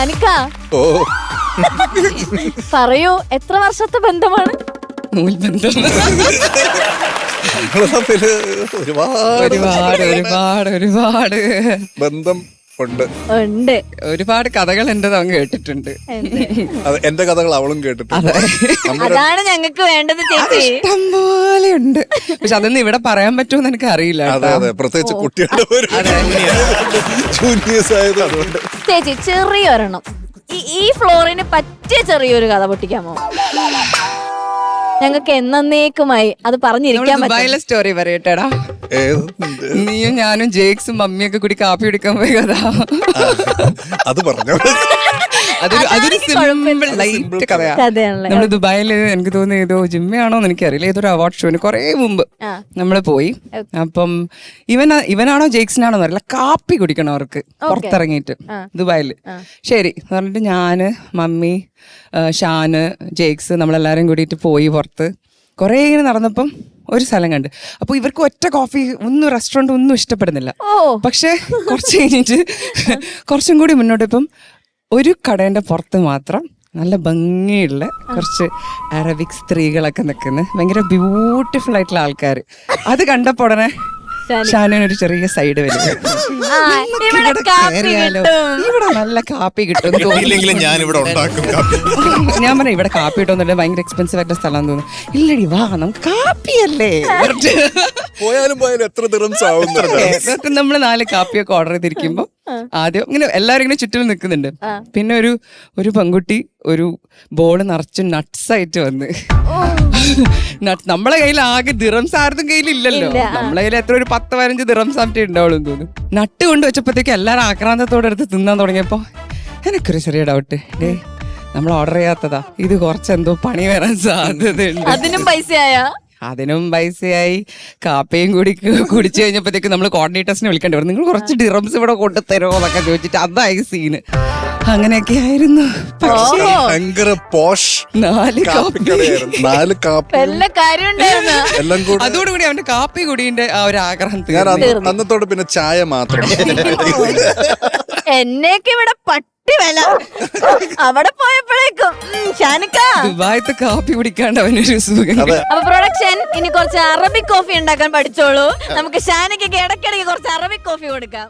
ഷാനിക്ക ഓ പറയൂ, എത്ര വർഷത്തെ ബന്ധമാണ്? നൂൽബന്ധം. ഞങ്ങള് തമ്മില് ഒരുപാട് ഒരുപാട് ബന്ധം ഉണ്ട്. ഉണ്ട്. ഒരുപാട് കഥകൾ എന്റെ അങ്ങ് കേട്ടിട്ടുണ്ട്. അത് എന്റെ കഥകൾ അവളും കേട്ടിട്ടുണ്ട്. അതാണ് ഞങ്ങൾക്ക് വേണ്ടത് ചേച്ചി. ഇഷ്ടം പോലെ ഉണ്ട്. പക്ഷെ അതൊന്നും ഇവിടെ പറയാൻ പറ്റുമെന്ന് എനിക്ക് അറിയില്ല. അതെ അതെ, പ്രത്യേകിച്ച് കുട്ടികളുടെ ജൂനിയേഴ്സ് ആയത് അതുകൊണ്ട്. ചേച്ചി ചെറിയൊരെണ്ണം, ഈ ഫ്ലോറിന് പറ്റിയ ചെറിയൊരു കഥ പൊട്ടിക്കാമോ? ഞങ്ങൾക്ക് എന്നേക്കുമായി അത് പറഞ്ഞിരിക്കാൻ പറ്റും. ദുബായിലെ സ്റ്റോറി പറയട്ടെടാ. നീയും ഞാനും ജേക്സും മമ്മിയൊക്കെ കൂടി കാപ്പി കുടിക്കാൻ പോയി കഥ. അത് പറഞ്ഞോ. അതൊരു സിമ്പിൾ ലൈറ്റ് കഥയാണ്. നമ്മള് ദുബായില് എനിക്ക് തോന്നുന്നു ഏതോ ജിമ്മയാണോന്ന് എനിക്കറിയില്ല, ഏതൊരു അവാർഡ് ഷോന് കുറെ മുമ്പ് നമ്മള് പോയി. അപ്പം ഇവനാണോ ജേക്സിനാണോ അറിയില്ല, കാപ്പി കുടിക്കണം അവർക്ക് പുറത്തിറങ്ങിയിട്ട് ദുബായില്. ശരി എന്ന് പറഞ്ഞിട്ട് ഞാന്, മമ്മി, ഷാന്, ജേക്സ് നമ്മളെല്ലാരും കൂടിയിട്ട് പോയി പുറത്ത്. കുറെ ഇങ്ങനെ നടന്നപ്പം ഒരു സ്ഥലം കണ്ട്. അപ്പൊ ഇവർക്ക് ഒറ്റ കോഫി ഒന്നും റെസ്റ്റോറന്റ് ഒന്നും ഇഷ്ടപ്പെടുന്നില്ല. പക്ഷെ കുറച്ച് കഴിഞ്ഞിട്ട് കുറച്ചും കൂടി മുന്നോട്ട് ഇപ്പം ഒരു കടേന്റെ പുറത്ത് മാത്രം നല്ല ഭംഗിയുള്ള കുറച്ച് അറബിക് സ്ത്രീകളൊക്കെ നിൽക്കുന്നത്, ഭയങ്കര ബ്യൂട്ടിഫുൾ ആയിട്ടുള്ള ആൾക്കാർ. അത് കണ്ടപ്പോ ഉടനെ ഷാനൊരു ചെറിയ സൈഡ് വരും, ഇവിടെ നല്ല കാപ്പി കിട്ടും. ഞാൻ പറഞ്ഞു ഇവിടെ കാപ്പി കിട്ടുമെന്നുണ്ട്, ഭയങ്കര എക്സ്പെൻസീവ് ആയിട്ട് സ്ഥലം തോന്നുന്നു. ഇല്ലടി വാ നമുക്ക് കാപ്പിയല്ലേ. പോയാലും എത്ര ദിർഹംസ് ആവും. നമ്മള് 4 കാപ്പിയൊക്കെ ഓർഡർ ചെയ്തിരിക്കുമ്പോ ആദ്യം ഇങ്ങനെ എല്ലാവരും ഇങ്ങനെ ചുറ്റിലും നിൽക്കുന്നുണ്ട്. പിന്നെ ഒരു പെൺകുട്ടി ഒരു ബോള് നിറച്ച് നട്ട്സ് ആയിട്ട് വന്ന്. നമ്മളെ കയ്യിൽ ആകെ ദിറംസ് ആരുടെ കയ്യിലില്ലല്ലോ, നമ്മളെ കയ്യിൽ എത്ര ഒരു 10-15 ദിറംസ് ആയിട്ട് ഉണ്ടാവുള്ളൂ തോന്നുന്നു. നട്ട് കൊണ്ട് വെച്ചപ്പോഴത്തേക്ക് എല്ലാവരും ആക്രാന്തത്തോടെ എടുത്ത് തിന്നാൻ തുടങ്ങിയപ്പോ എനിക്കൊരു ചെറിയ ഡൗട്ട്, നമ്മൾ ഓർഡർ ചെയ്യാത്തതാ, ഇത് കുറച്ചെന്തോ പണി വരാൻ സാധ്യതയുണ്ട്. അതിനും പൈസയായി. കാപ്പയും കൂടി കുടിച്ചു കഴിഞ്ഞപ്പോഴത്തേക്ക് നമ്മൾ കോർഡിനേറ്റേഴ്സിനെ വിളിക്കേണ്ടി വരും, നിങ്ങൾ കുറച്ച് ഡിറംസ് ഇവിടെ കൊണ്ടുതരുമോ എന്നൊക്കെ ചോദിച്ചിട്ട് അതായി സീന്. അങ്ങനെയൊക്കെ ആയിരുന്നു. ഭയങ്കര പോഷ് 4 കാപ്പി അതോടുകൂടി അവന്റെ കാപ്പി കുടീന്റെ ആ ഒരു ആഗ്രഹം അന്നത്തോട് പിന്നെ ചായ മാത്രം. എന്നേക്ക് ഇവിടെ പട്ടി വില. അവിടെ പോയപ്പോഴേക്കും ഷാനിക്ക ദുബായത്തെ കാപ്പി കുടിക്കാണ്ട് അവനൊരു സുഖം. അപ്പൊ പ്രൊഡക്ഷൻ ഇനി കുറച്ച് അറബിക് കോഫി ഉണ്ടാക്കാൻ പഠിച്ചോളൂ. നമുക്ക് ഷാനിക്കയ്ക്ക് ഇടയ്ക്കിടയ്ക്ക് കുറച്ച് അറബിക് കോഫി കൊടുക്കാം.